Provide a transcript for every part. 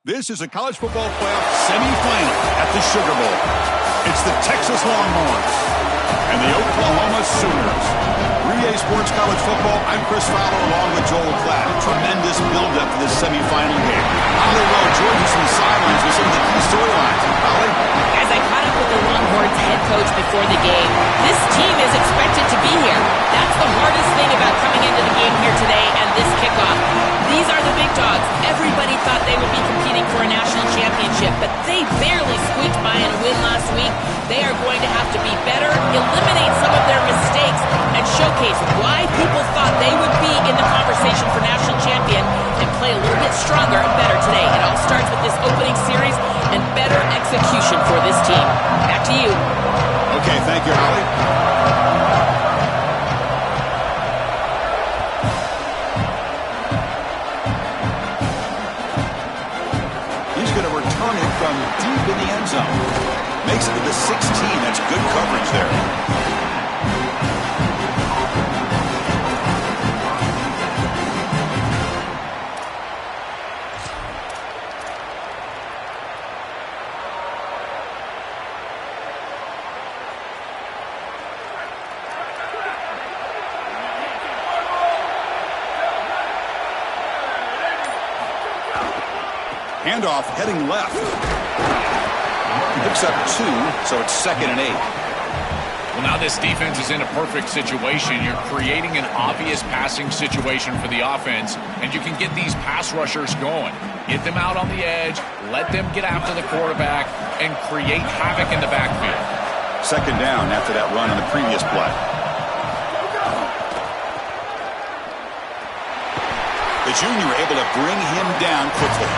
This is a college football playoff semifinal at the Sugar Bowl. It's the Texas Longhorns and the Oklahoma Sooners. Relay Sports College Football, I'm Chris Fowler along with Joel Klatt. Tremendous build-up to this semifinal game. Holly Rowe joins us from the sidelines with some of the key storylines. Holly? As I caught up with the Longhorns head coach before the game, this team is expected to be here. That's the hardest thing about coming into the game here today and this kickoff. These are the big dogs. Everybody thought they would be competing for a national championship, but they barely squeaked by in a win last week. They are going to have to be better, eliminate some of their mistakes, and showcase why people thought they would be in the conversation for national champion and play a little bit stronger and better today. It all starts with this opening series and better execution for this team. Back to you. Okay, thank you, Holly. From deep in the end zone. Makes it to the 16. That's good coverage there. Handoff heading left. Picks up 2, so it's 2nd and 8. Well, now this defense is in a perfect situation. You're creating an obvious passing situation for the offense, and you can get these pass rushers going. Get them out on the edge, let them get after the quarterback, and create havoc in the backfield. 2nd down after that run on the previous play. The junior able to bring him down quickly.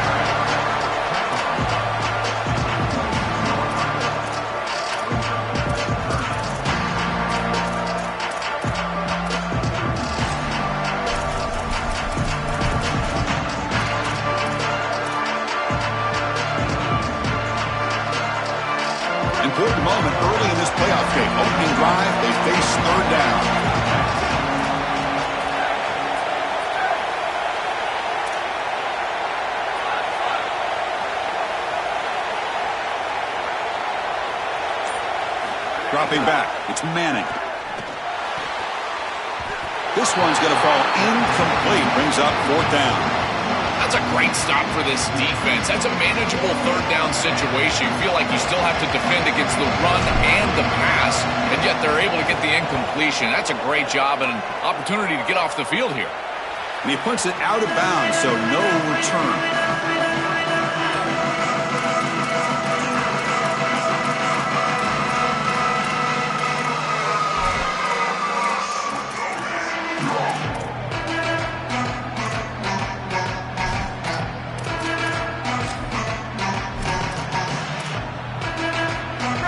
Important moment early in this playoff game. Opening drive, they face 3rd down. Dropping back, it's Manning. This one's going to fall incomplete. Brings up 4th down. That's a great stop for this defense. That's a manageable 3rd down situation. You feel like you still have to defend against the run and the pass, and yet they're able to get the incompletion. That's a great job and an opportunity to get off the field here. And he puts it out of bounds, so no return.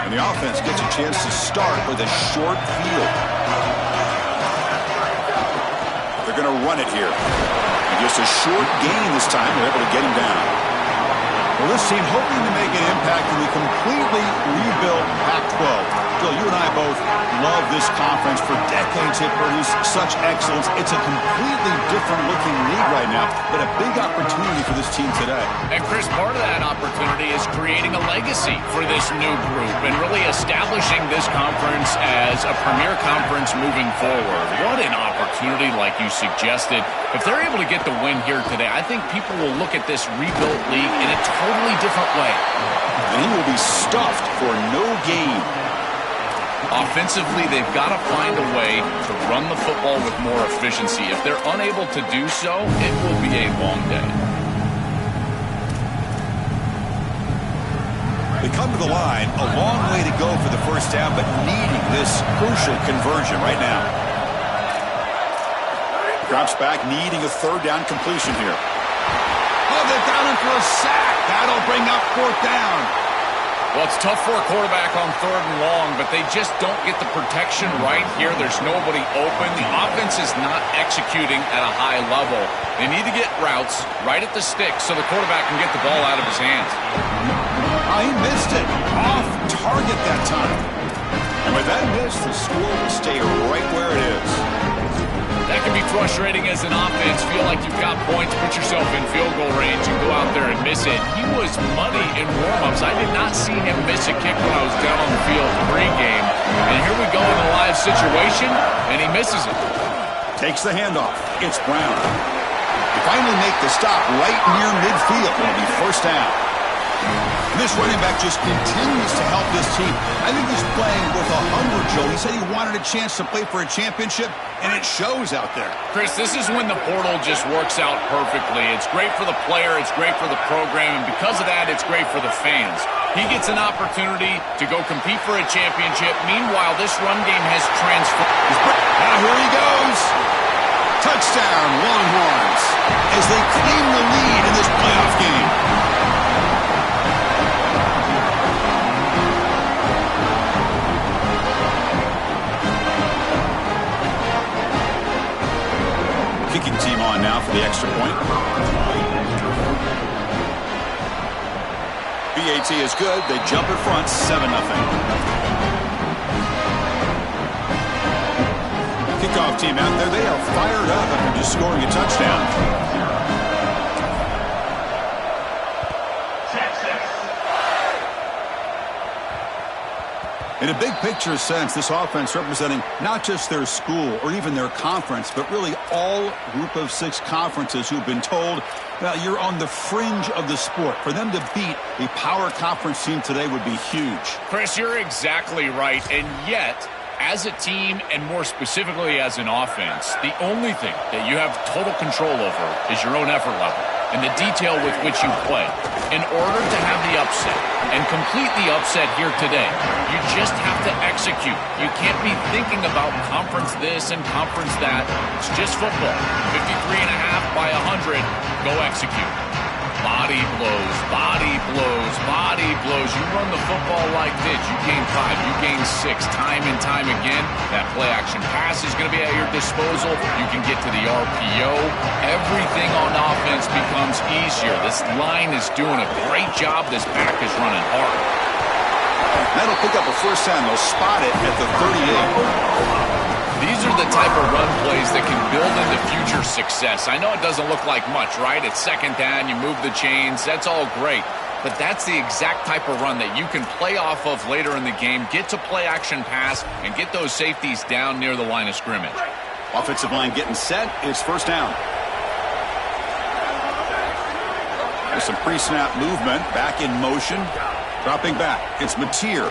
And the offense gets a chance to start with a short field. They're going to run it here. And just a short gain this time. They're able to get him down. Well, this team hoping to make an impact in the completely rebuilt Pac-12. Bill, you and I both love this conference. For decades it produced such excellence. It's a completely different looking league right now, but a big opportunity for this team today. And Chris, part of that opportunity is creating a legacy for this new group and really establishing this conference as a premier conference moving forward. What an opportunity, like you suggested. If they're able to get the win here today, I think people will look at this rebuilt league in a totally different way. And he will be stuffed for no gain. Offensively, they've got to find a way to run the football with more efficiency. If they're unable to do so, it will be a long day. They come to the line, a long way to go for the 1st down, but needing this crucial conversion right now. Drops back, needing a 3rd down completion here. Oh, they're down in for a sack. That'll bring up 4th down. Well, it's tough for a quarterback on 3rd and long, but they just don't get the protection right here. There's nobody open. The offense is not executing at a high level. They need to get routes right at the stick so the quarterback can get the ball out of his hands. Oh, he missed it. Off target that time. And with that miss, the score will stay right where it is. That can be frustrating as an offense. Feel like you've got points, put yourself in field goal range, and go out there and miss it. He was muddy in warm-ups. I did not see him miss a kick when I was down on the field pre-game. And here we go in a live situation, and he misses it. Takes the handoff. It's Brown. They finally make the stop right near midfield. It'll be first down. And this running back just continues to help this team. I think he's playing with a hunger, Joe. He said he wanted a chance to play for a championship, and it shows out there. Chris, this is when the portal just works out perfectly. It's great for the player. It's great for the program. And because of that, it's great for the fans. He gets an opportunity to go compete for a championship. Meanwhile, this run game has transformed. Now here he goes. Touchdown, Longhorns, as they claim the lead in this playoff game. Kicking team on now for the extra point. BAT is good. They jump in front, 7-0. Kickoff team out there, they are fired up after just scoring a touchdown. In a big picture sense, this offense representing not just their school or even their conference, but really all group of 6 conferences who've been told, well, you're on the fringe of the sport. For them to beat a power conference team today would be huge. Chris, you're exactly right, and yet, as a team, and more specifically as an offense, the only thing that you have total control over is your own effort level and the detail with which you play. In order to have the upset and complete the upset here today, you just have to execute. You can't be thinking about conference this and conference that. It's just football. 53.5 by 100. Go execute. Body blows, body blows, body blows. You run the football like this, you gain 5, you gain 6, time and time again. That play-action pass is going to be at your disposal. You can get to the RPO. Everything on offense becomes easier. This line is doing a great job. This back is running hard. That'll pick up a first down. They'll spot it at the 38. These are the type of run plays that can build into future success. I know it doesn't look like much, right? It's second down, you move the chains, that's all great. But that's the exact type of run that you can play off of later in the game, get to play action pass, and get those safeties down near the line of scrimmage. Offensive line getting set. It's first down. There's some pre-snap movement. Back in motion. Dropping back. It's Mateer.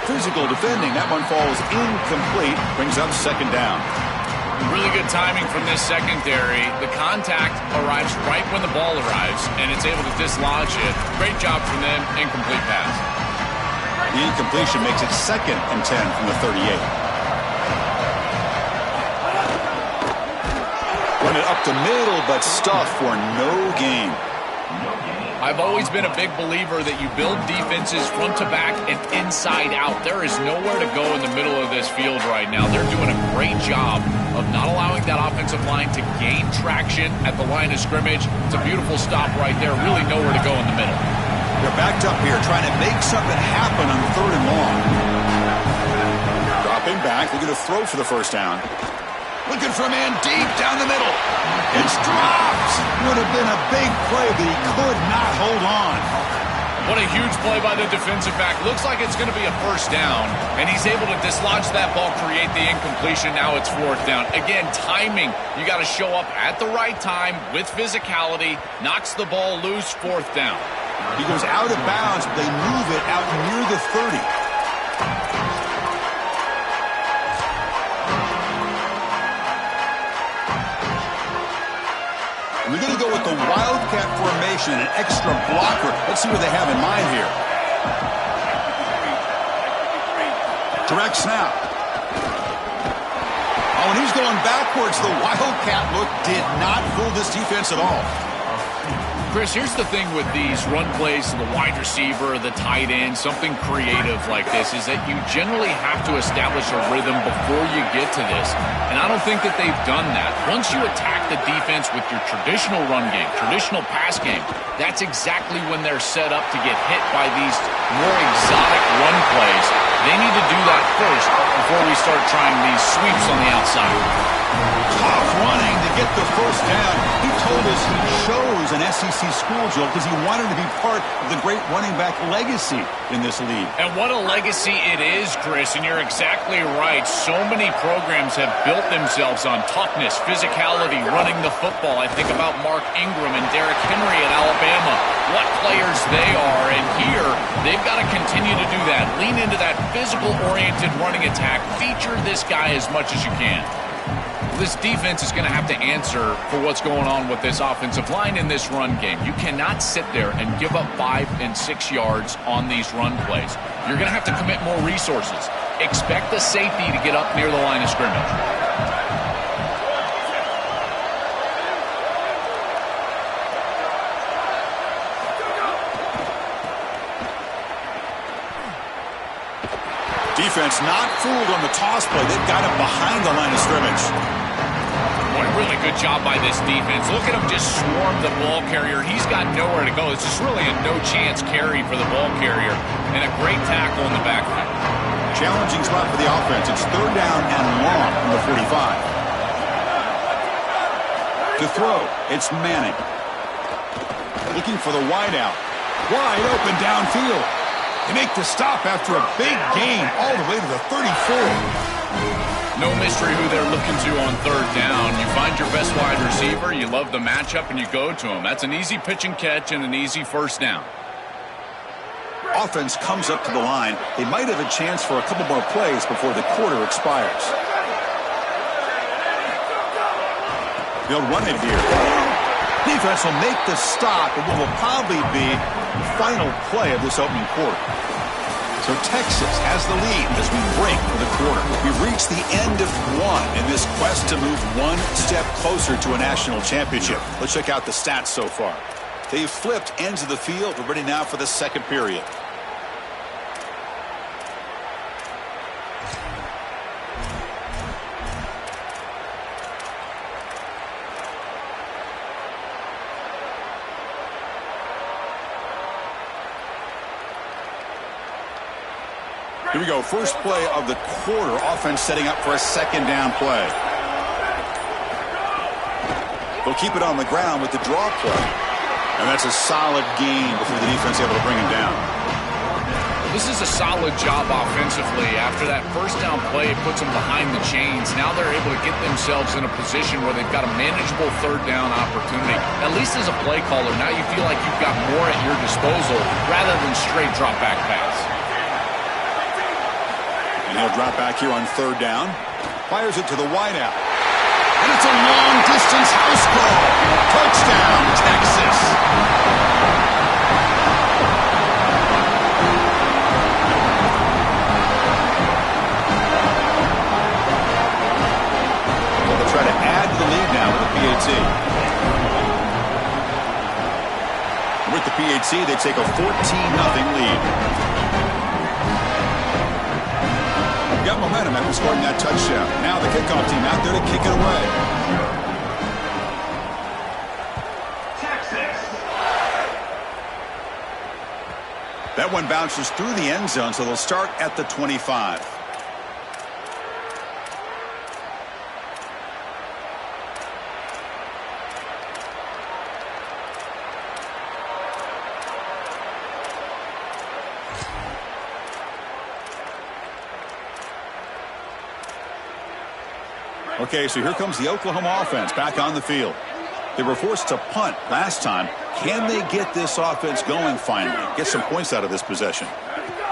Physical defending. That one falls incomplete. Brings up second down. Really good timing from this secondary. The contact arrives right when the ball arrives, and it's able to dislodge it. Great job from them. Incomplete pass. The incompletion makes it 2nd and 10 from the 38. Run it up the middle, but stuffed for no gain. I've always been a big believer that you build defenses front to back and inside out. There is nowhere to go in the middle of this field right now. They're doing a great job of not allowing that offensive line to gain traction at the line of scrimmage. It's a beautiful stop right there. Really nowhere to go in the middle. They're backed up here trying to make something happen on 3rd and long. Dropping back. They're going to throw for the first down. Looking for a man deep down the middle. It's dropped. Would have been a big play, but he could not hold on. What a huge play by the defensive back. Looks like it's going to be a first down, and he's able to dislodge that ball, create the incompletion. Now it's 4th down. Again, timing. You got to show up at the right time with physicality. Knocks the ball loose, 4th down. He goes out of bounds, but they move it out near the 30. We're going to go with the Wildcat formation, an extra blocker. Let's see what they have in mind here. Direct snap. Oh, and he's going backwards. The Wildcat look did not fool this defense at all. Chris, here's the thing with these run plays to the wide receiver, the tight end, something creative like this, is that you generally have to establish a rhythm before you get to this. And I don't think that they've done that. Once you attack the defense with your traditional run game, traditional pass game, that's exactly when they're set up to get hit by these more exotic run plays. They need to do that first before we start trying these sweeps on the outside. Tough running to get the first down. He told us he chose an SEC school, Joe, because he wanted to be part of the great running back legacy in this league. And what a legacy it is, Chris, and you're exactly right. So many programs have built themselves on toughness, physicality, running the football. I think about Mark Ingram and Derrick Henry at Alabama, what players they are. And here, they've got to continue to do that. Lean into that physical-oriented running attack. Feature this guy as much as you can. This defense is going to have to answer for what's going on with this offensive line in this run game. You cannot sit there and give up 5 and 6 yards on these run plays. You're going to have to commit more resources. Expect the safety to get up near the line of scrimmage. Defense not fooled on the toss play. They've got him behind the line of scrimmage. What a really good job by this defense. Look at him just swarm the ball carrier. He's got nowhere to go. It's just really a no-chance carry for the ball carrier. And a great tackle in the backfield. Challenging spot for the offense. It's 3rd down and long from the 45. To throw, it's Manning. Looking for the wideout. Wide open downfield. They make the stop after a big gain all the way to the 34. No mystery who they're looking to on 3rd down. You find your best wide receiver, you love the matchup, and you go to him. That's an easy pitch and catch and an easy 1st down. Offense comes up to the line. They might have a chance for a couple more plays before the quarter expires. They'll run it here. Defense will make the stop, and what will probably be the final play of this opening quarter. So Texas has the lead as we break for the quarter. We've reached the end of one in this quest to move one step closer to a national championship. Let's check out the stats so far. They've flipped ends of the field. We're ready now for the second period. Here we go. First play of the quarter. Offense setting up for a 2nd down play. They'll keep it on the ground with the draw play. And that's a solid gain before the defense able to bring him down. This is a solid job offensively. After that 1st down play, it puts them behind the chains. Now they're able to get themselves in a position where they've got a manageable 3rd down opportunity. At least as a play caller, now you feel like you've got more at your disposal rather than straight drop back pass. And he'll drop back here on 3rd down. Fires it to the wideout. And it's a long-distance house call. Touchdown, Texas. They'll try to add to the lead now with the PAT. With the PAT, they take a 14-0 lead. Got momentum after scoring that touchdown. Now the kickoff team out there to kick it away. Texas. That one bounces through the end zone, so they'll start at the 25. Okay, so here comes the Oklahoma offense back on the field. They were forced to punt last time. Can they get this offense going finally? Get some points out of this possession.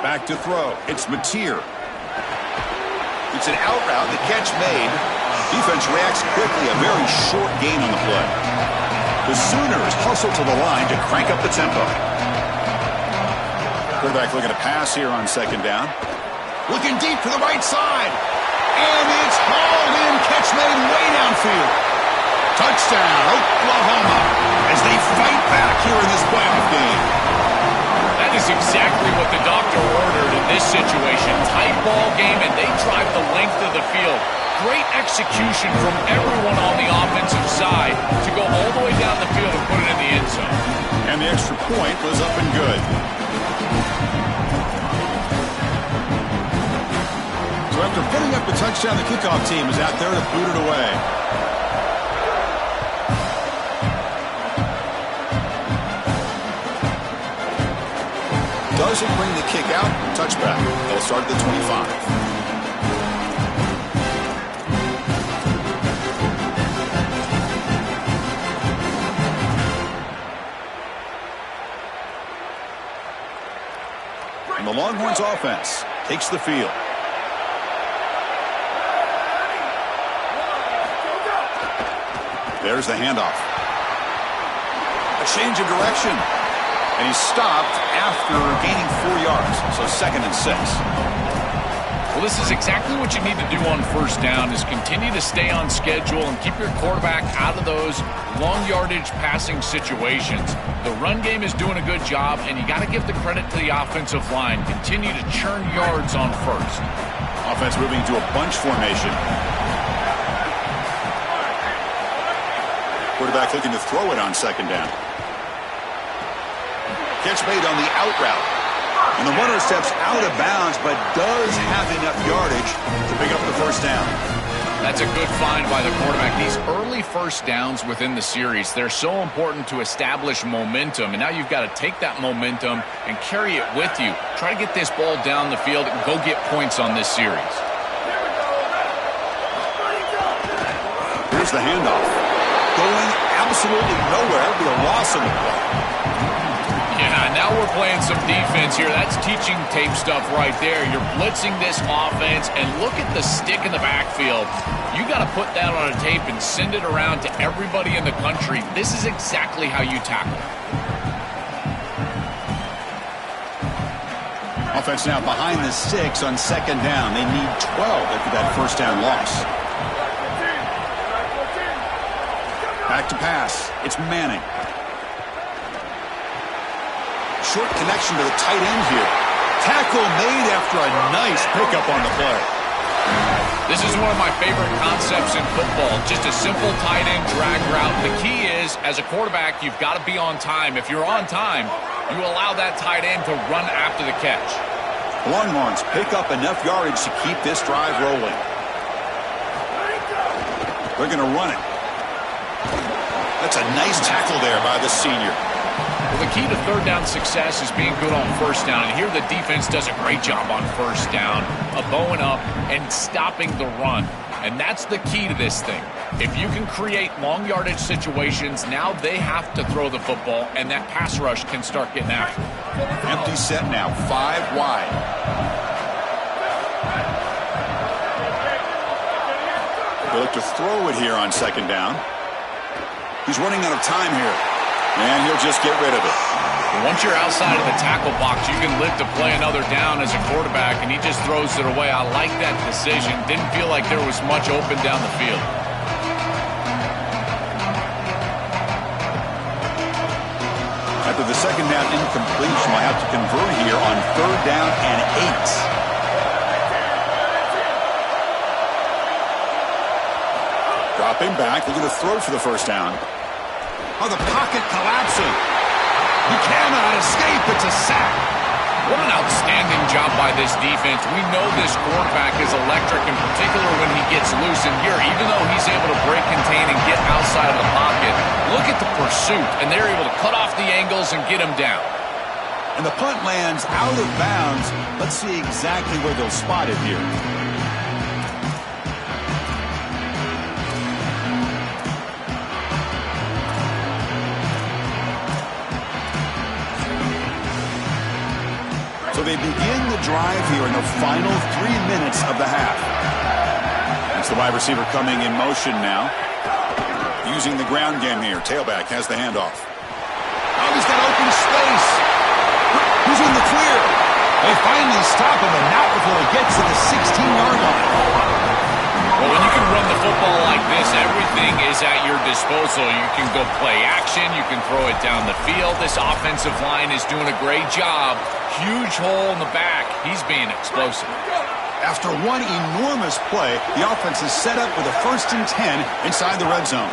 Back to throw. It's Mateer. It's an out route. The catch made. Defense reacts quickly. A very short gain on the play. The Sooners hustle to the line to crank up the tempo. Quarterback looking to pass here on 2nd down. Looking deep to the right side. And it's hauled in. Catch made way downfield. Touchdown, Oklahoma, as they fight back here in this playoff game. That is exactly what the doctor ordered in this situation. Tight ball game, and they drive the length of the field. Great execution from everyone on the offensive side to go all the way down the field and put it in the end zone. And the extra point was up and good. So after putting up the touchdown, the kickoff team is out there to boot it away. Doesn't bring the kick out. Touchback. They'll start at the 25. And the Longhorns offense takes the field. There's the handoff. A change of direction. And he's stopped after gaining 4 yards. So 2nd and 6. Well, this is exactly what you need to do on first down is continue to stay on schedule and keep your quarterback out of those long yardage passing situations. The run game is doing a good job, and you got to give the credit to the offensive line. Continue to churn yards on first. Offense moving to a bunch formation. Quarterback looking to throw it on 2nd down. Catch made on the out route. And the runner steps out of bounds, but does have enough yardage to pick up the first down. That's a good find by the quarterback. These early first downs within the series, they're so important to establish momentum. And now you've got to take that momentum and carry it with you. Try to get this ball down the field and go get points on this series. Here's the handoff. Going absolutely nowhere. It'll be a loss on the play. Yeah, now we're playing some defense here. That's teaching tape stuff right there. You're blitzing this offense, and look at the stick in the backfield. You got to put that on a tape and send it around to everybody in the country. This is exactly how you tackle. Offense now behind the 6 on 2nd down. They need 12 after that first down loss. Back to pass. It's Manning. Short connection to the tight end here. Tackle made after a nice pickup on the play. This is one of my favorite concepts in football. Just a simple tight end drag route. The key is, as a quarterback, you've got to be on time. If you're on time, you allow that tight end to run after the catch. The Longhorns pick up enough yardage to keep this drive rolling. They're going to run it. That's a nice tackle there by the senior. Well, the key to third down success is being good on first down. And here the defense does a great job on first down, bowing up and stopping the run. And that's the key to this thing. If you can create long yardage situations, now they have to throw the football, and that pass rush can start getting after it. Empty set now, 5 wide. They look to throw it here on 2nd down. He's running out of time here. And he'll just get rid of it. Once you're outside of the tackle box, you can live to play another down as a quarterback, and he just throws it away. I like that decision. Didn't feel like there was much open down the field. After the 2nd down incompletion, we'll have to convert here on 3rd down and 8. Dropping back, looking to throw for the first down. Oh, the pocket collapsing. He cannot escape. It's a sack. What an outstanding job by this defense. We know this quarterback is electric, in particular when he gets loose. And here, even though he's able to break, contain, and get outside of the pocket, look at the pursuit. And they're able to cut off the angles and get him down. And the punt lands out of bounds. Let's see exactly where they'll spot it here. So they begin the drive here in the final 3 minutes of the half. It's the wide receiver coming in motion now. Using the ground game here. Tailback has the handoff. Oh, he's got open space. Who's in the clear? They finally stop him, and not before he gets to the 16-yard line. Well, when you can run the football like this, everything is at your disposal. You can go play action. You can throw it down the field. This offensive line is doing a great job. Huge hole in the back. He's being explosive. After one enormous play, the offense is set up with a 1st and 10 inside the red zone.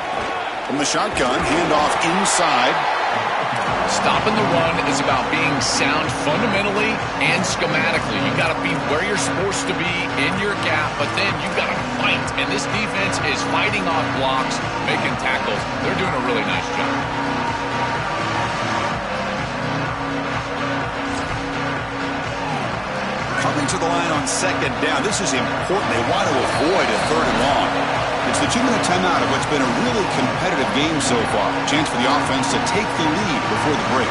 From the shotgun, handoff inside. Stopping the run is about being sound fundamentally and schematically. You got to be where you're supposed to be in your gap, but then you got to fight. And this defense is fighting off blocks, making tackles. They're doing a really nice job. Coming to the line on 2nd down. This is important. They want to avoid a 3rd and long. It's the 2-minute timeout of what's been a really competitive game so far. Chance for the offense to take the lead before the break.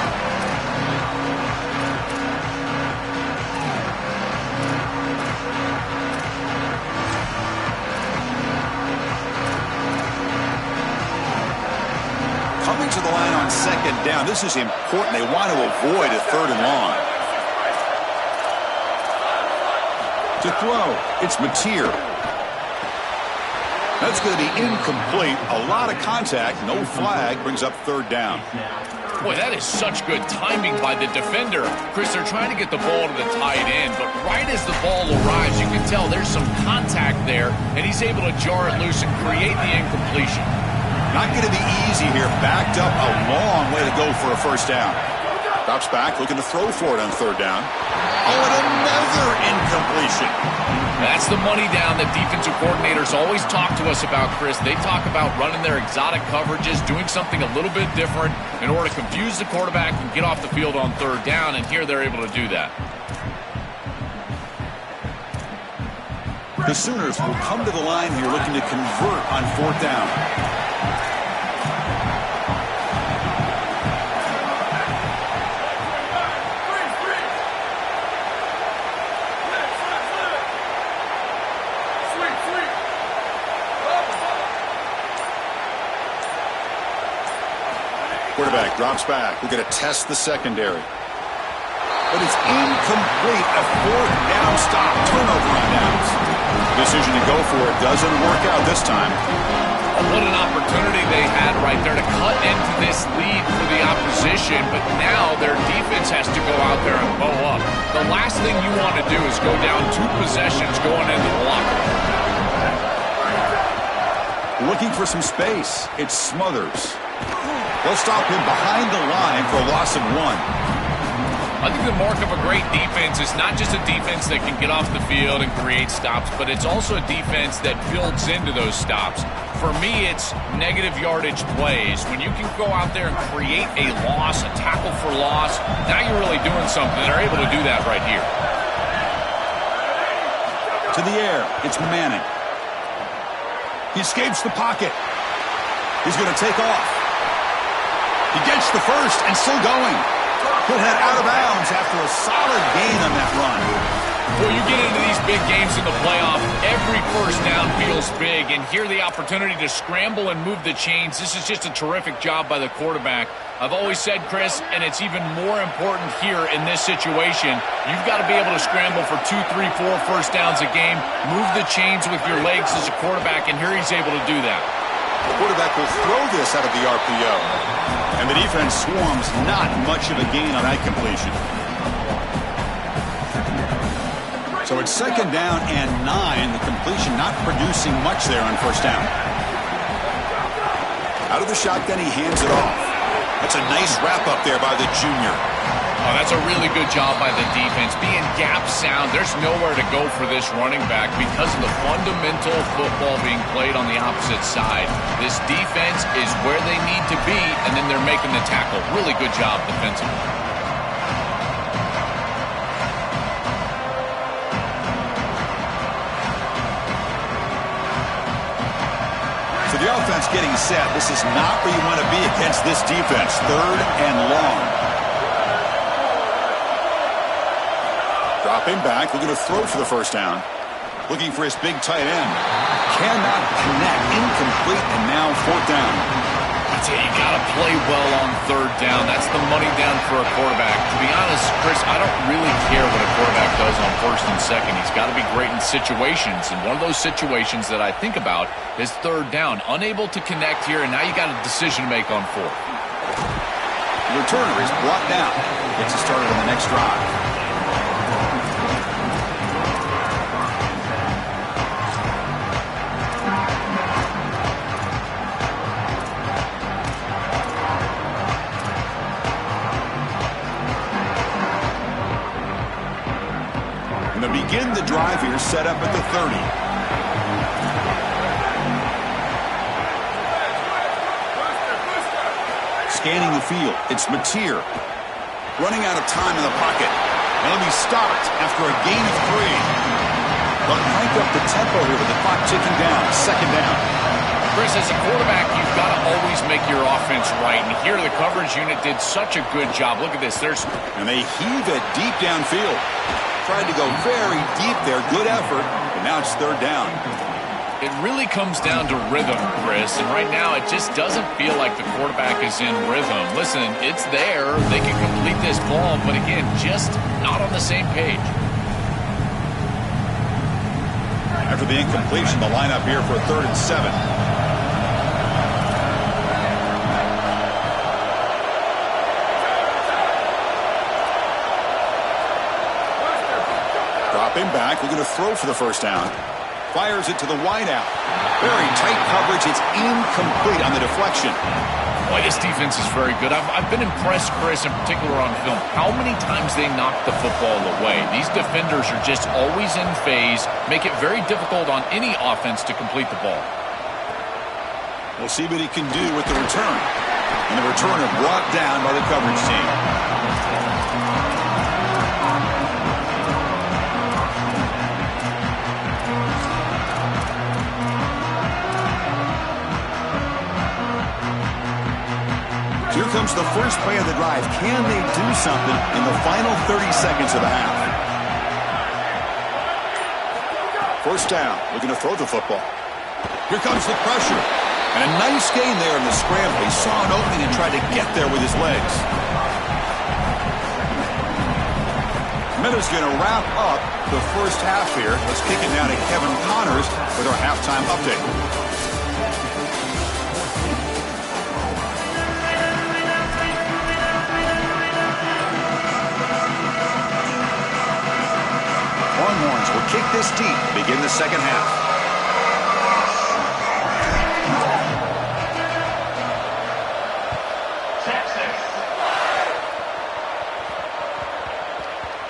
Coming to the line on 2nd down. This is important. They want to avoid a 3rd and long. To throw, it's Mateer. That's going to be incomplete. A lot of contact. No flag. Brings up 3rd down. Boy, that is such good timing by the defender. Chris, they're trying to get the ball to the tight end, but right as the ball arrives, you can tell there's some contact there, and he's able to jar it loose and create the incompletion. Not going to be easy here. Backed up a long way to go for a 1st down. Drops back, looking to throw for it on 3rd down. Oh, and another incompletion. That's the money down that defensive coordinators always talk to us about, Chris. They talk about running their exotic coverages, doing something a little bit different in order to confuse the quarterback and get off the field on 3rd down, and here they're able to do that. The Sooners will come to the line here looking to convert on 4th down. Quarterback drops back. We're going to test the secondary. But it's incomplete. A 4th down stop. Turnover on downs. Decision to go for it doesn't work out this time. Oh, what an opportunity they had right there to cut into this lead for the opposition, but now their defense has to go out there and bow up. The last thing you want to do is go down 2 possessions going into the locker room. Looking for some space. It's Smothers. They'll stop him behind the line for a loss of 1. I think the mark of a great defense is not just a defense that can get off the field and create stops, but it's also a defense that builds into those stops. For me, it's negative yardage plays. When you can go out there and create a loss, a tackle for loss, now you're really doing something. They're able to do that right here. To the air, it's Manning. He escapes the pocket. He's going to take off. He gets the 1st and still going. He'll head out of bounds after a solid gain on that run. Well, you get into these big games in the playoff, every 1st down feels big, and here the opportunity to scramble and move the chains. This is just a terrific job by the quarterback. I've always said, Chris, and it's even more important here in this situation, you've got to be able to scramble for 2, 3, 4 1st downs a game, move the chains with your legs as a quarterback, and here he's able to do that. The quarterback will throw this out of the RPO. And the defense swarms not much of a gain on that completion. So it's 2nd down and 9. The completion not producing much there on 1st down. Out of the shotgun, he hands it off. That's a nice wrap up there by the junior. Oh, that's a really good job by the defense. Being gap sound, there's nowhere to go for this running back because of the fundamental football being played on the opposite side. This defense is where they need to be, and then they're making the tackle. Really good job defensively. So the offense getting set. This is not where you want to be against this defense. 3rd and long. Dropping back, looking to throw for the 1st down. Looking for his big tight end. Cannot connect, incomplete, and now 4th down. That's it, you got to play well on third down. That's the money down for a quarterback. To be honest, Chris, I don't really care what a quarterback does on first and second. He's got to be great in situations, and one of those situations that I think about is third down. Unable to connect here, and now you got a decision to make on fourth. The returner is brought down. Gets us started on the next drive. Begin the drive here, set up at the 30. Scanning the field, it's Mateer. Running out of time in the pocket. And he'll be stopped after a gain of 3. They'll crank up the tempo here with the clock ticking down. Second down. Chris, as a quarterback, you've got to always make your offense right. And here the coverage unit did such a good job. Look at this. And they heave it deep downfield. Tried to go very deep there. Good effort. But now it's third down. It really comes down to rhythm, Chris. And right now it just doesn't feel like the quarterback is in rhythm. Listen, it's there. They can complete this ball. But again, just not on the same page. After the incompletion, the lineup here for 3rd and 7. Him back. We're going to throw for the first down. Fires it to the wideout. Very tight coverage. It's incomplete on the deflection. Boy, this defense is very good. I've been impressed, Chris, in particular on film, how many times they knock the football away. These defenders are just always in phase, make it very difficult on any offense to complete the ball. We'll see what he can do with the return. And the returner brought down by the coverage team. Here comes the first play of the drive. Can they do something in the final 30 seconds of the half? First down. Looking to throw the football. Here comes the pressure. And a nice gain there in the scramble. He saw an opening and tried to get there with his legs. Miller's going to wrap up the first half here. Let's kick it now to Kevin Connors with our halftime update. Longhorns will kick this deep to begin the second half.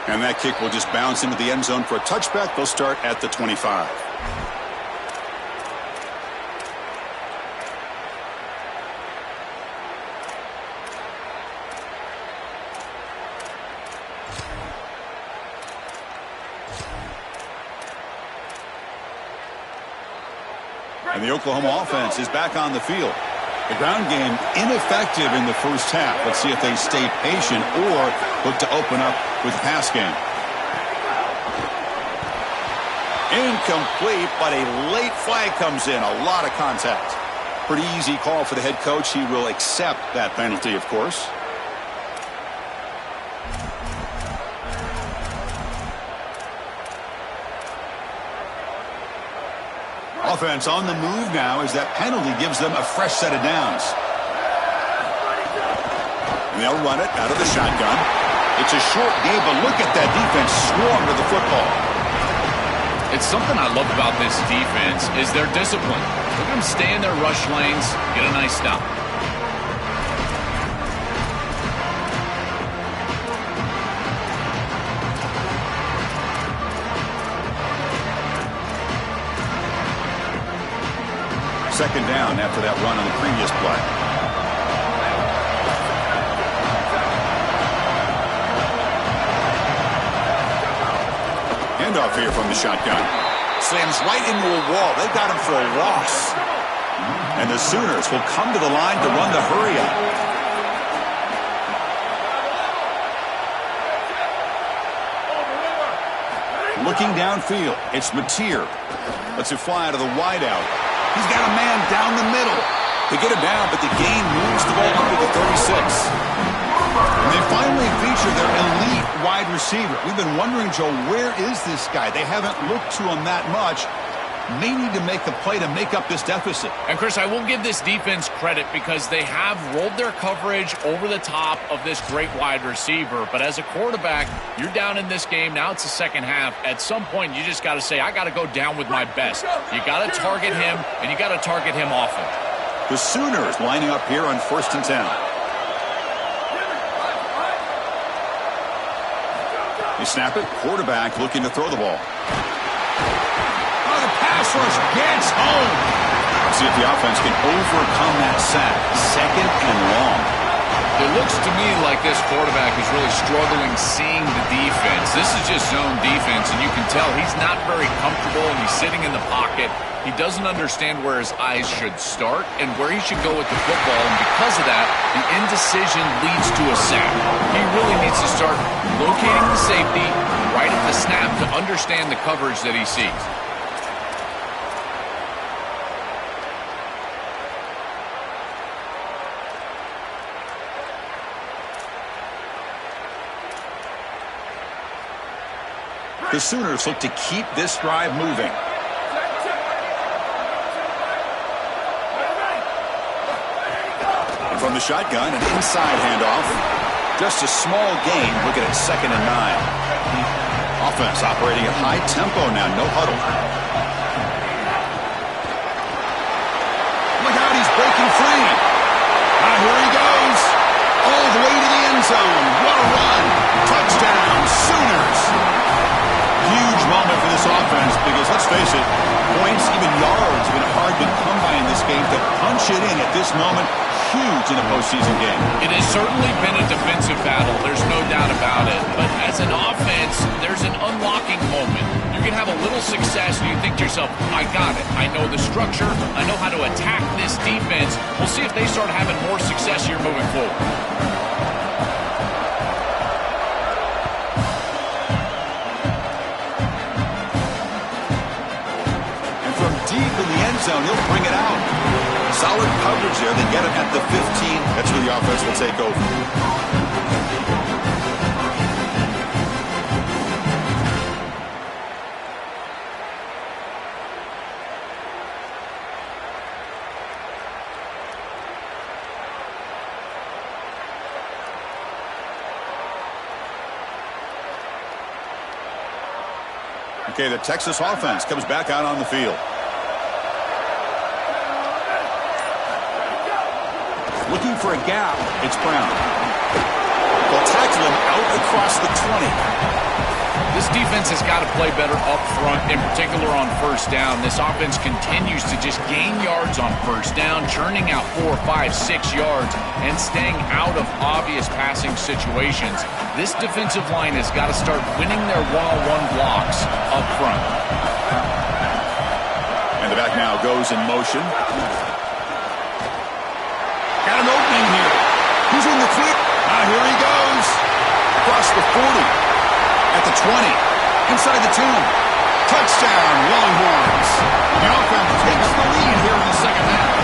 And that kick will just bounce into the end zone for a touchback. They'll start at the 25. And the Oklahoma offense is back on the field. The ground game ineffective in the first half. Let's see if they stay patient or look to open up with the pass game. Incomplete, but a late flag comes in. A lot of contact. Pretty easy call for the head coach. He will accept that penalty, of course. Offense on the move now as that penalty gives them a fresh set of downs. And they'll run it out of the shotgun. It's a short game, but look at that defense swarm to the football. It's something I love about this defense is their discipline. Look at them stay in their rush lanes, get a nice stop. Second down after that run on the previous play. Handoff here from the shotgun. Slams right into a wall. They got him for a loss. And the Sooners will come to the line to run the hurry up. Looking downfield, it's Mateer. Lets it fly out of the wideout. He's got a man down the middle. They get him down, but the gain moves the ball up the 36. And they finally feature their elite wide receiver. We've been wondering, Joe, where is this guy? They haven't looked to him that much. May need to make the play to make up this deficit. And, Chris, I will give this defense credit because they have rolled their coverage over the top of this great wide receiver. But as a quarterback, you're down in this game. Now it's the second half. At some point, you just got to say, I got to go down with my best. You got to target him, and you got to target him often. The Sooners lining up here on 1st and 10. They snap it. Quarterback looking to throw the ball. Pass rush gets home. Let's see if the offense can overcome that sack. 2nd and long. It looks to me like this quarterback is really struggling seeing the defense. This is just zone defense, and you can tell he's not very comfortable, and he's sitting in the pocket. He doesn't understand where his eyes should start and where he should go with the football, and because of that, the indecision leads to a sack. He really needs to start locating the safety right at the snap to understand the coverage that he sees. The Sooners look to keep this drive moving. And from the shotgun, an inside handoff. Just a small gain, looking at 2nd and 9. Offense operating at high tempo now, no huddle. Look out, he's breaking free. Here he goes. All the way to the end zone. What a run. Touchdown, Sooners. Huge moment for this offense because, let's face it, points, even yards, have been hard to come by in this game. To punch it in at this moment, huge in a postseason game. It has certainly been a defensive battle. There's no doubt about it. But as an offense, there's an unlocking moment. You can have a little success and you think to yourself, I got it. I know the structure. I know how to attack this defense. We'll see if they start having more success here moving forward. Deep in the end zone, he'll bring it out. Solid coverage there. They get it at the 15. That's where the offense will take over. Okay, the Texas offense comes back out on the field. Looking for a gap, it's Brown. They'll tackle him out across the 20. This defense has got to play better up front, in particular on 1st down. This offense continues to just gain yards on 1st down, churning out 4, 5, 6 yards, and staying out of obvious passing situations. This defensive line has got to start winning their one-on-one blocks up front. And the back now goes in motion. Got an opening here. Who's in the clear? Here he goes. Across the 40. At the 20. Inside the 10. Touchdown, Longhorns. The offense takes the lead here in the second half.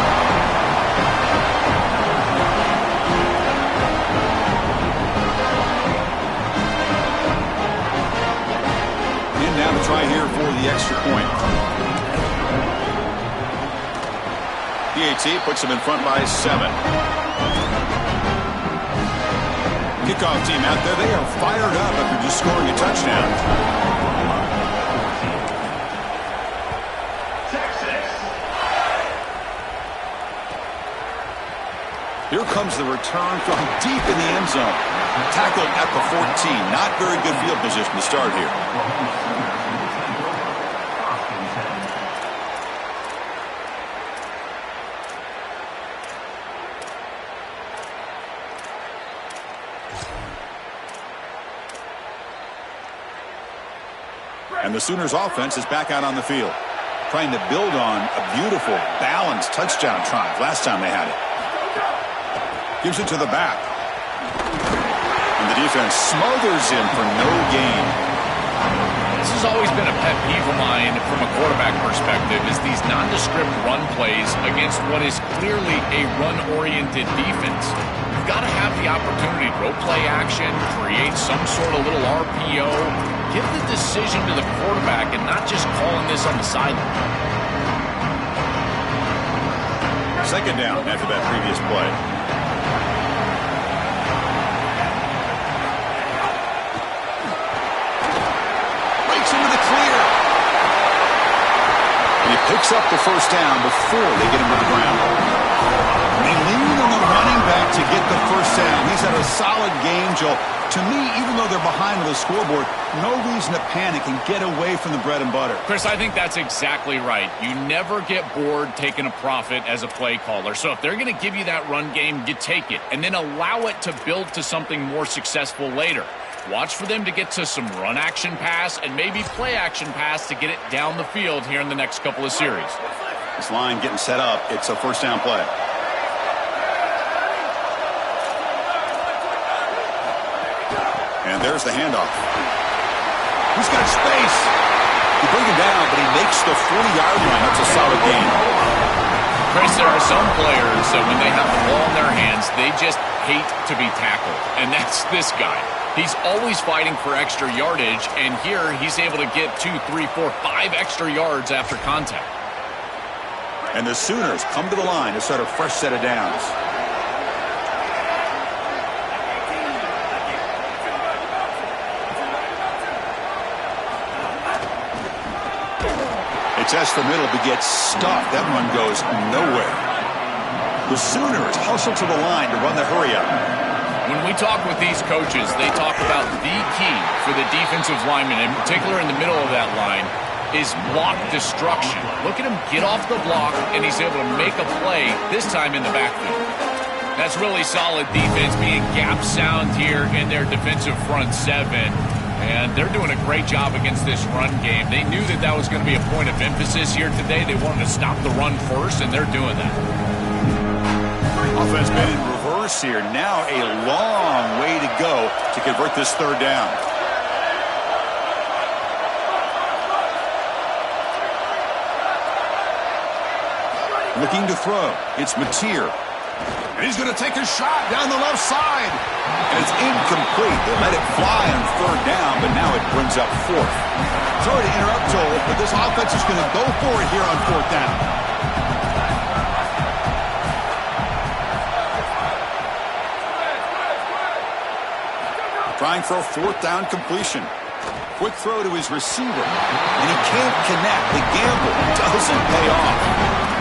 And now to try here for the extra point. PAT puts them in front by 7. Kickoff team out there, they are fired up after just scoring a touchdown. Here comes the return from deep in the end zone. Tackled at the 14. Not very good field position to start here. And the Sooners offense is back out on the field, trying to build on a beautiful, balanced touchdown drive last time they had it. Gives it to the back. And the defense smothers him for no gain. This has always been a pet peeve of mine from a quarterback perspective, is these nondescript run plays against what is clearly a run-oriented defense. you've got to have the opportunity to go play action, create some sort of little RPO, give the decision to the quarterback and not just calling this on the sideline. Second down after that previous play. Breaks into the clear. And he picks up the first down before they get him to the ground. And they lean on the running back to get the first down. He's had a solid game, Joel. To me, even though they're behind on the scoreboard, no reason to panic and get away from the bread and butter. Chris, I think that's exactly right. You never get bored taking a profit as a play caller. So if they're going to give you that run game, you take it and then allow it to build to something more successful later. Watch for them to get to some run action pass and maybe play action pass to get it down the field here in the next couple of series. This line getting set up. It's a first down play. And there's the handoff. He's got space. You bring him down, but he makes the 40-yard line. That's a solid gain. Chris, there are some players that when they have the ball in their hands, they just hate to be tackled. And that's this guy. He's always fighting for extra yardage, and here he's able to get 2, 3, 4, 5 extra yards after contact. And the Sooners come to the line to start a fresh set of downs. It's S the middle, but gets stuffed. That run goes nowhere. The Sooners hustle to the line to run the hurry up. When we talk with these coaches, they talk about the key for the defensive lineman, in particular in the middle of that line, is block destruction. Look at him get off the block, and he's able to make a play, this time in the backfield. That's really solid defense, being gap sound here in their defensive front seven. And they're doing a great job against this run game. They knew that that was going to be a point of emphasis here today. They wanted to stop the run first, and they're doing that. Offense been in reverse here. Now a long way to go to convert this third down. Looking to throw. It's Mateer. And he's going to take a shot down the left side. And it's incomplete. They let it fly on third down, but now it brings up fourth. Sorry to interrupt, Joel, but this offense is going to go for it here on fourth down. Trying for a fourth down completion. Quick throw to his receiver. And he can't connect. The gamble doesn't pay off.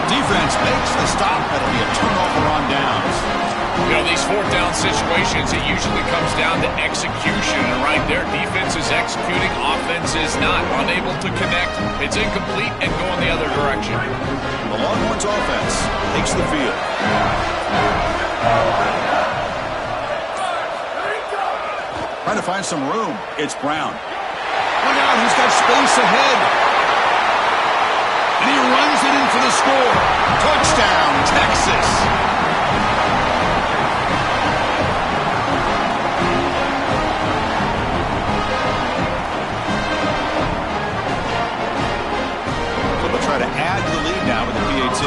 Defense makes the stop. That'll be a turnover on downs. You know, these fourth down situations, it usually comes down to execution. And right there, defense is executing, offense is not. Unable to connect. It's incomplete and going the other direction. The Longhorns offense takes the field. Trying to find some room. It's Brown. Look out, he's got space ahead. And he runs it in for the score. Touchdown, Texas. They'll try to add to the lead now with the PAT.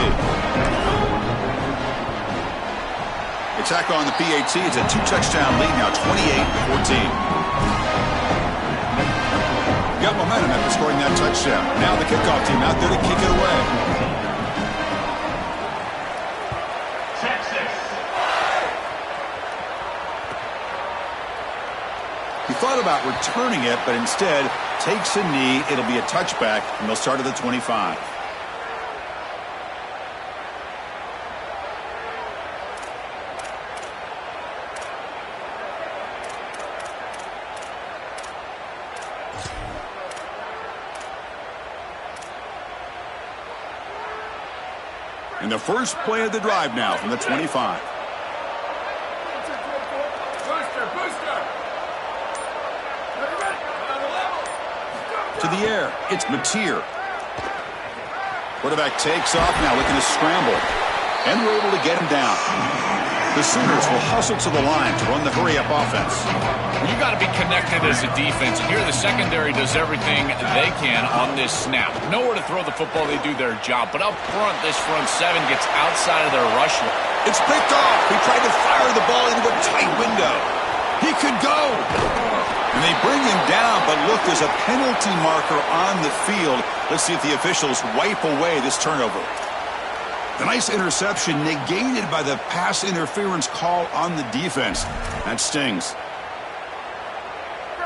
Attack on the PAT. It's a 2-touchdown lead now, 28-14. Got momentum after scoring that touchdown. Now the kickoff team out there to kick it away. Texas. He thought about returning it, but instead takes a knee. It'll be a touchback, and they'll start at the 25. And the first play of the drive now from the 25. To the air, it's Mateer. Quarterback takes off now, looking to scramble. And we're able to get him down. The Sooners will hustle to the line to run the hurry-up offense. You got to be connected as a defense. And here the secondary does everything they can on this snap. Nowhere to throw the football, they do their job. But up front, this front seven gets outside of their rush line. It's picked off. He tried to fire the ball into a bring him down, but look, there's a penalty marker on the field. Let's see if the officials wipe away this turnover. The nice interception negated by the pass interference call on the defense. That stings.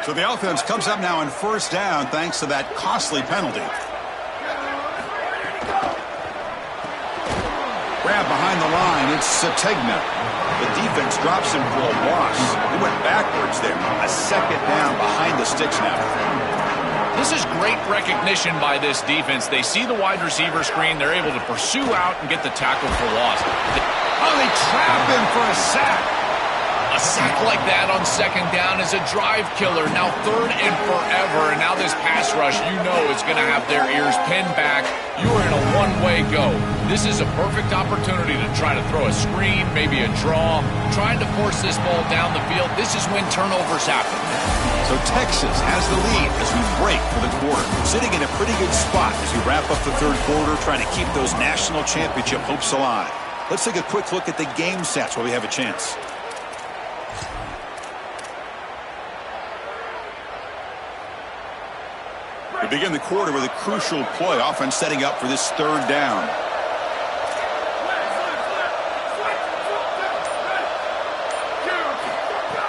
So the offense comes up now on first down thanks to that costly penalty. Grab behind the line. It's Sategna. The defense drops him for a loss. He went backwards there. A second down behind the sticks now. This is great recognition by this defense. They see the wide receiver screen. They're able to pursue out and get the tackle for loss. Oh, they trap him for a sack. A sack like that on second down is a drive killer. Now third and forever, and now this pass rush, you know, is going to have their ears pinned back. You are in a one-way go. This is a perfect opportunity to try to throw a screen, maybe a draw, trying to force this ball down the field. This is when turnovers happen. So Texas has the lead as we break for the quarter. Sitting in a pretty good spot as we wrap up the third quarter, trying to keep those national championship hopes alive. Let's take a quick look at the game stats while we have a chance. We begin the quarter with a crucial play, offense setting up for this third down.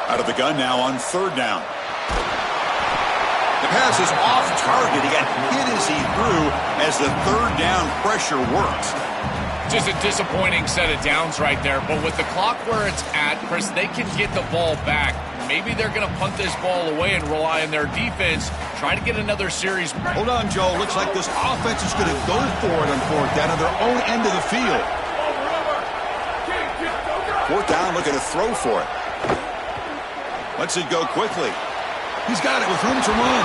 Out of the gun now on third down. The pass is off target. He got hit as he threw as the third down pressure works. Just a disappointing set of downs right there, but with the clock where it's at, Chris, they can get the ball back. Maybe they're going to punt this ball away and rely on their defense, try to get another series. Hold on, Joe. Looks like this offense is going to go for it on fourth down on their own end of the field. Fourth down, looking to throw for it. Lets it go quickly. He's got it with room to run.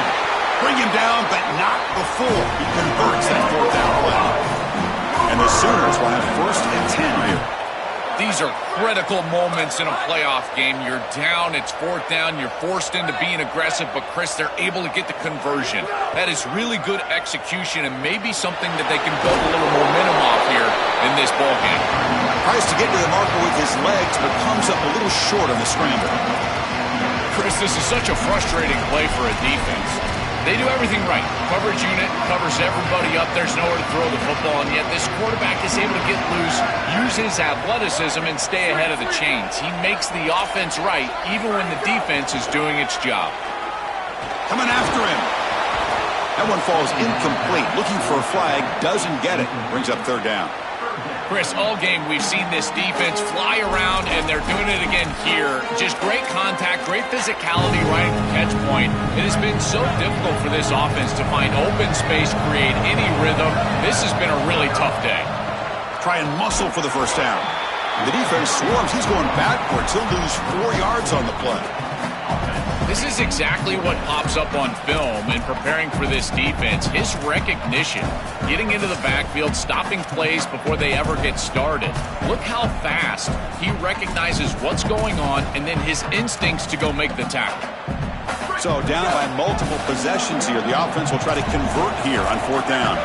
Bring him down, but not before he converts that fourth down play. And the Sooners will have first and 10 here. These are critical moments in a playoff game. You're down, it's fourth down, you're forced into being aggressive, but Chris, they're able to get the conversion. That is really good execution and maybe something that they can build a little momentum off here in this ball game. Tries to get to the marker with his legs, but comes up a little short on the scramble. Chris, this is such a frustrating play for a defense. They do everything right. Coverage unit covers everybody up. There's nowhere to throw the football, and yet this quarterback is able to get loose, use his athleticism, and stay ahead of the chains. He makes the offense right, even when the defense is doing its job. Coming after him. That one falls incomplete. Looking for a flag, doesn't get it. Brings up third down. Chris, all game we've seen this defense fly around, and they're doing it again here. Just great contact, great physicality right at the catch point. It has been so difficult for this offense to find open space, create any rhythm. This has been a really tough day. Try and muscle for the first down. The defense swarms. He's going backwards. He'll lose 4 yards on the play. This is exactly what pops up on film in preparing for this defense. His recognition, getting into the backfield, stopping plays before they ever get started. Look how fast he recognizes what's going on and then his instincts to go make the tackle. So down by multiple possessions here. The offense will try to convert here on fourth down.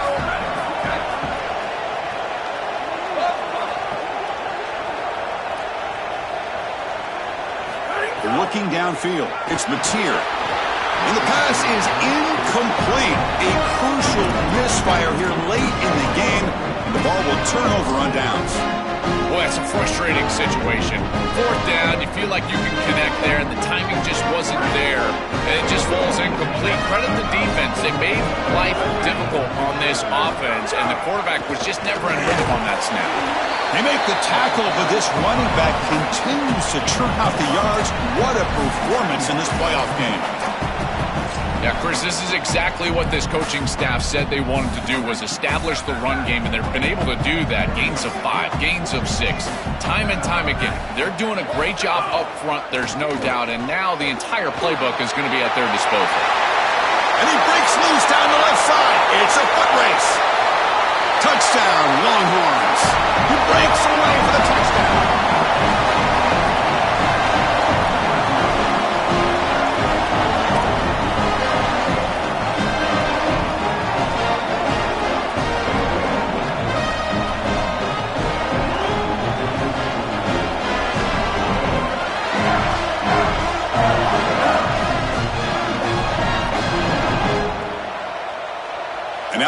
Looking downfield, it's Mateer. And the pass is incomplete. A crucial misfire here late in the game. The ball will turn over on downs. Boy, that's a frustrating situation. Fourth down, you feel like you can connect there, and the timing just wasn't there. And it just falls incomplete. Credit the defense. They made life difficult on this offense, and the quarterback was just never in rhythm on that snap. They make the tackle, but this running back continues to churn out the yards. What a performance in this playoff game. Yeah, Chris, this is exactly what this coaching staff said they wanted to do, was establish the run game, and they've been able to do that. Gains of 5, gains of 6, time and time again. They're doing a great job up front, there's no doubt, and now the entire playbook is going to be at their disposal. And he breaks loose down the left side. It's a foot race. Touchdown, Longhorns. He breaks away for the touchdown.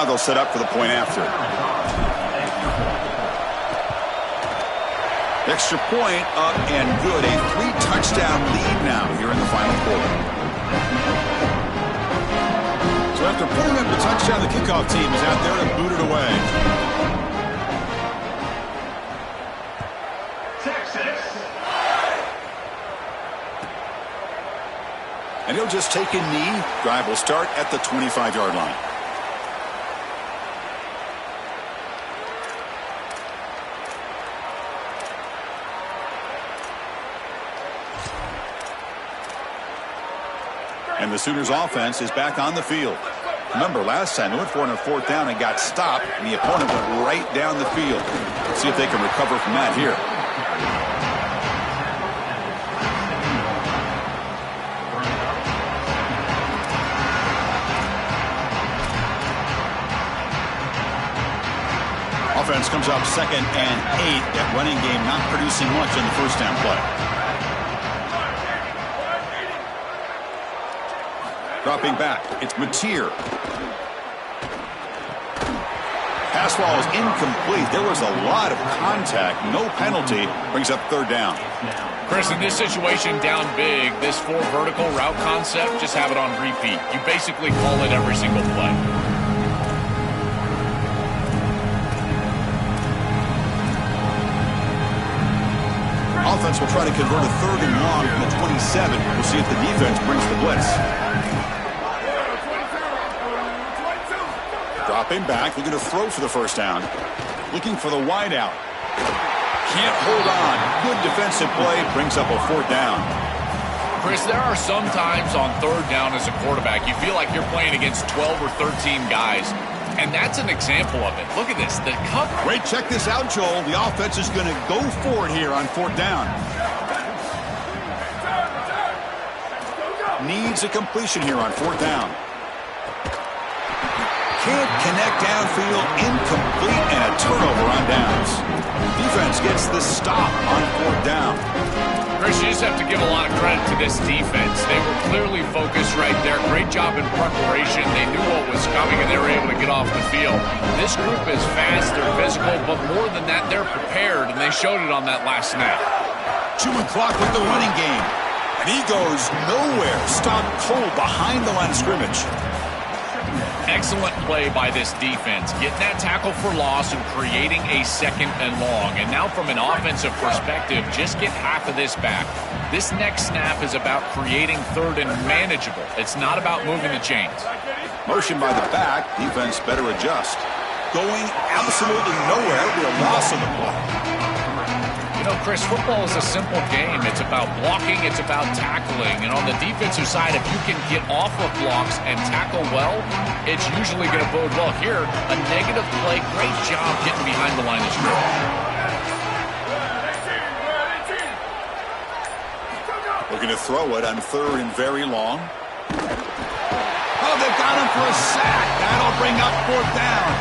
Now they'll set up for the point after. Extra point up and good. A 3-touchdown lead now here in the final quarter. So after putting up the touchdown, the kickoff team is out there to boot it away. And he'll just take a knee. Drive will start at the 25-yard line. And the Sooners offense is back on the field. Remember, last time they went for it on 4th down and got stopped, and the opponent went right down the field. Let's see if they can recover from that here. Offense comes up 2nd and 8. That running game not producing much on the 1st down play. Dropping back, it's Mateer. Pass ball is incomplete. There was a lot of contact. No penalty. Brings up 3rd down. Chris, in this situation, down big, this 4 vertical route concept, just have it on repeat. You basically call it every single play. Offense will try to convert a 3rd and long from the 27. We'll see if the defense brings the blitz. Dropping back, looking to throw for the 1st down. Looking for the wide out. Can't hold on. Good defensive play. Brings up a 4th down. Chris, there are some times on 3rd down as a quarterback, you feel like you're playing against 12 or 13 guys. And that's an example of it. Look at this. The cover. Wait, check this out, Joel. The offense is going to go for it here on 4th down. Needs a completion here on 4th down. Can't connect downfield, incomplete, and a turnover on downs. Defense gets the stop on 4th down. Chris, you just have to give a lot of credit to this defense. They were clearly focused right there. Great job in preparation. They knew what was coming, and they were able to get off the field. This group is fast, they're physical, but more than that, they're prepared, and they showed it on that last snap. Chewing clock with the running game. And he goes nowhere. Stopped cold behind the line of scrimmage. Excellent play by this defense, getting that tackle for loss and creating a 2nd and long. And now from an offensive perspective, just get half of this back. This next snap is about creating 3rd and manageable. It's not about moving the chains. Motion by the back. Defense better adjust. Going absolutely nowhere. It'll be a loss on the play. You know, Chris, football is a simple game. It's about blocking. It's about tackling. And on the defensive side, if you can get off of blocks and tackle well, it's usually going to bode well. Here, a negative play. Great job getting behind the line of scrimmage. Looking to throw it on 3rd and very long. Oh, they've got him for a sack. That'll bring up 4th down.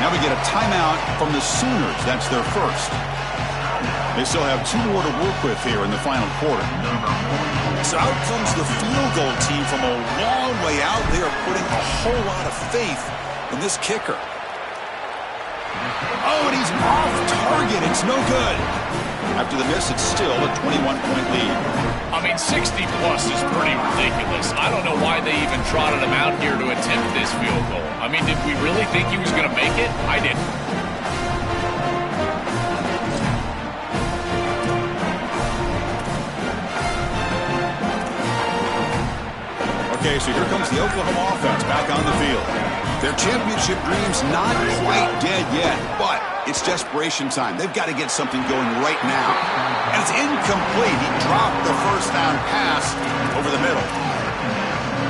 Now we get a timeout from the Sooners. That's their first. They still have 2 more to work with here in the final quarter. So out comes the field goal team from a long way out. They are putting a whole lot of faith in this kicker. Oh, and he's off target. It's no good. After the miss, it's still a 21-point lead. I mean, 60-plus is pretty ridiculous. I don't know why they even trotted him out here to attempt this field goal. I mean, did we really think he was going to make it? I didn't. Okay, so here comes the Oklahoma offense back on the field. Their championship dream's not quite dead yet, but it's desperation time. They've got to get something going right now. And it's incomplete. He dropped the 1st down pass over the middle.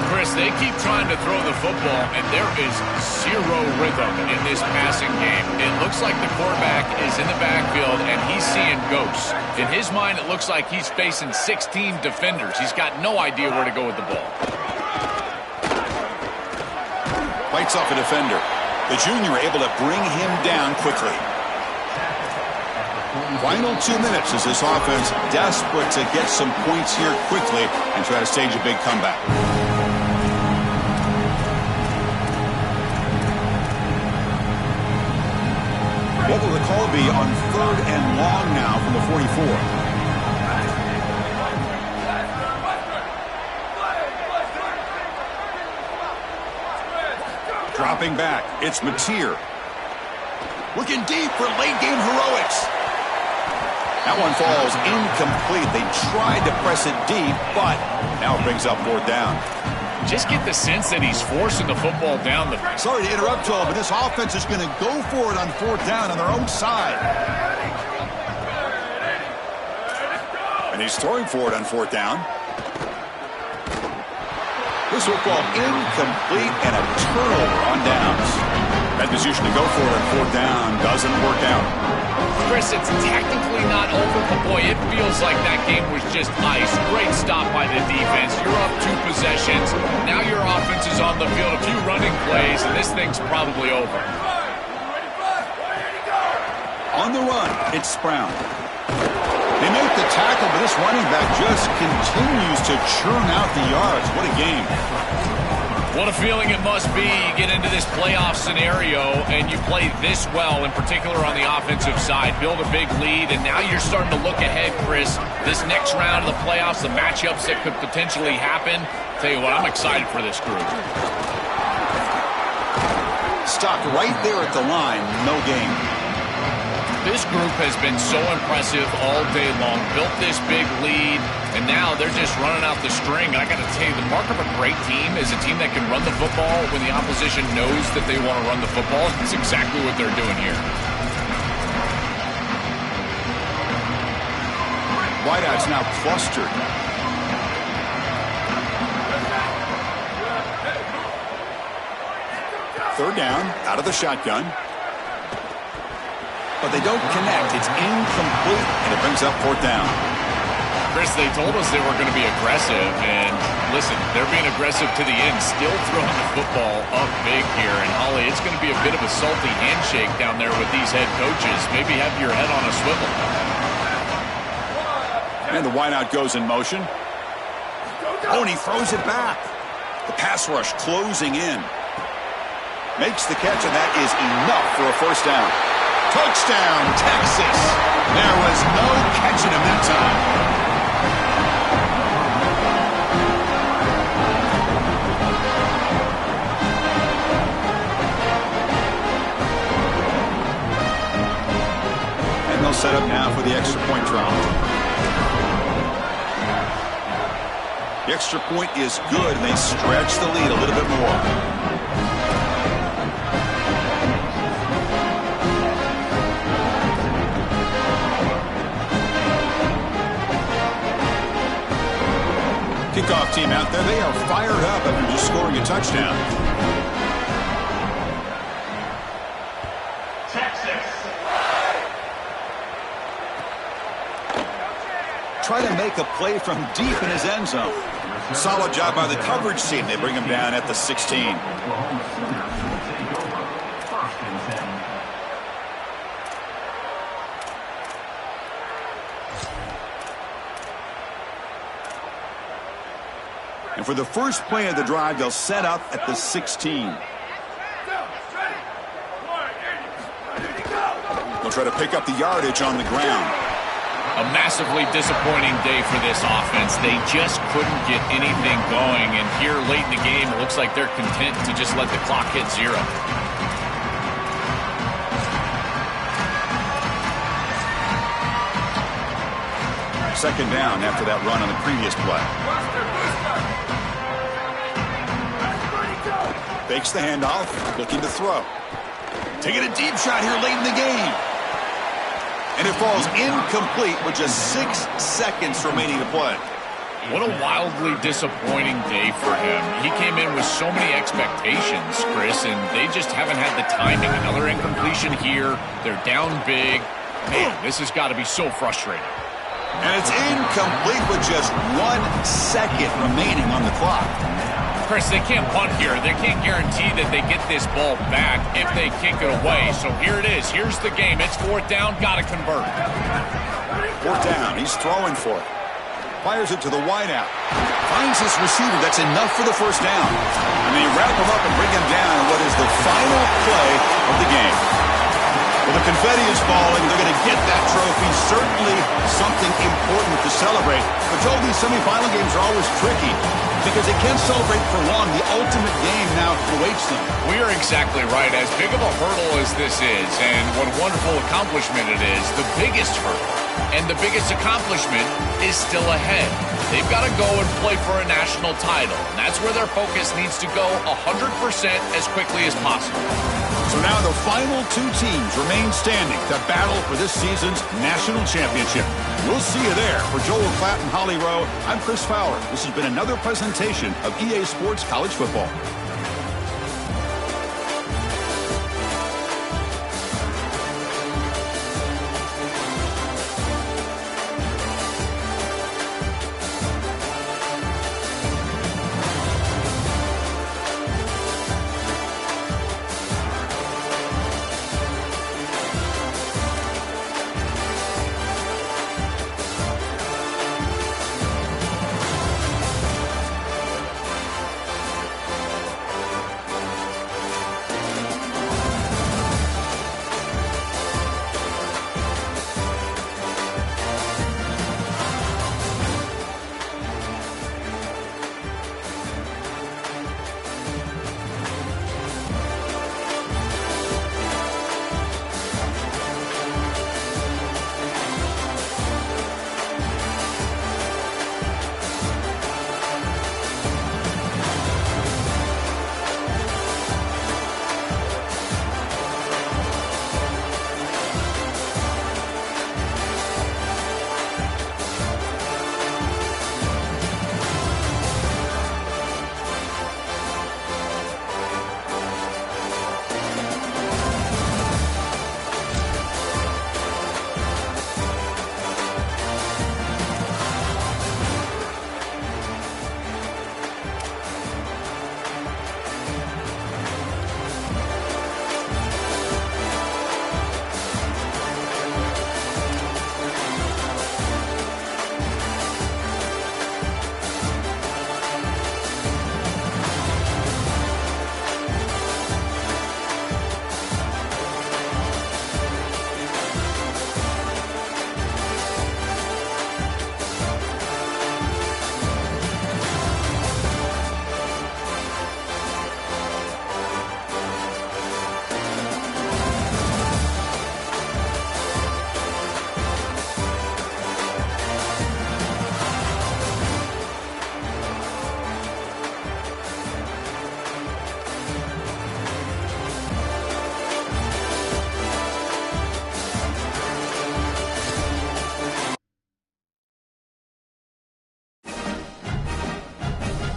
Chris, they keep trying to throw the football, and there is 0 rhythm in this passing game. It looks like the quarterback is in the backfield, and he's seeing ghosts. In his mind, it looks like he's facing 16 defenders. He's got no idea where to go with the ball. Fights off a defender. The junior able to bring him down quickly. Final 2 minutes as this offense desperate to get some points here quickly and try to stage a big comeback. What will the call be on 3rd and long now from the 44? Dropping back, it's Mateer. Looking deep for late-game heroics. That one falls incomplete. They tried to press it deep, but now it brings up 4th down. Just get the sense that he's forcing the football down the... Sorry to interrupt, Joel, but this offense is going to go for it on 4th down on their own side. And he's throwing for it on 4th down. This will fall incomplete and a turnover on downs. That position to go for it on 4th down doesn't work out. Chris, it's technically not over, but boy, it feels like that game was just ice. Great stop by the defense. You're up 2 possessions. Now your offense is on the field, a few running plays, and this thing's probably over. On the run, it's Brown. They make the tackle, but this running back just continues to churn out the yards. What a game. What a feeling it must be. You get into this playoff scenario and you play this well, in particular on the offensive side. Build a big lead, and now you're starting to look ahead, Chris. This next round of the playoffs, the matchups that could potentially happen. Tell you what, I'm excited for this group. Stopped right there at the line. No gain. This group has been so impressive all day long. Built this big lead, and now they're just running out the string. I got to tell you, the mark of a great team is a team that can run the football when the opposition knows that they want to run the football. It's exactly what they're doing here. Wideout's now clustered. Third down, out of the shotgun. But they don't connect. It's incomplete, and it brings up 4th down. Chris, they told us they were going to be aggressive, and listen, they're being aggressive to the end, still throwing the football up big here. And, Holly, it's going to be a bit of a salty handshake down there with these head coaches. Maybe have your head on a swivel. And the wideout goes in motion. Oh, and he throws it back. The pass rush closing in. Makes the catch, and that is enough for a 1st down. Touchdown, Texas. There was no catching him that time. And they'll set up now for the extra point trial. The extra point is good, and they stretch the lead a little bit more. Kickoff team out there. They are fired up after just scoring a touchdown. Texas. Try to make a play from deep in his end zone. Solid job by the coverage team. They bring him down at the 16. And for the first play of the drive, they'll set up at the 16. They'll try to pick up the yardage on the ground. A massively disappointing day for this offense. They just couldn't get anything going. And here late in the game, it looks like they're content to just let the clock hit 0. Second down after that run on the previous play. Fakes the handoff, looking to throw. Taking a deep shot here late in the game. And it falls incomplete with just 6 seconds remaining to play. What a wildly disappointing day for him. He came in with so many expectations, Chris, and they just haven't had the timing. Another incompletion here. They're down big. Man, this has got to be so frustrating. And it's incomplete with just 1 second remaining on the clock. Chris, they can't punt here. They can't guarantee that they get this ball back if they kick it away. So here it is. Here's the game. It's 4th down. Got to convert. 4th down. He's throwing for it. Fires it to the wideout. Finds his receiver. That's enough for the 1st down. And they wrap him up and bring him down in what is the final play of the game. Well, the confetti is falling. They're going to get that trophy. Certainly something important to celebrate. But, Joel, these semifinal games are always tricky because they can't celebrate for long. The ultimate game now awaits them. We are exactly right. As big of a hurdle as this is, and what a wonderful accomplishment it is, the biggest hurdle and the biggest accomplishment is still ahead. They've got to go and play for a national title, and that's where their focus needs to go 100% as quickly as possible. So now the final two teams remain standing to battle for this season's national championship. We'll see you there. For Joel Klatt and Holly Rowe, I'm Chris Fowler. This has been another presentation of EA Sports College Football.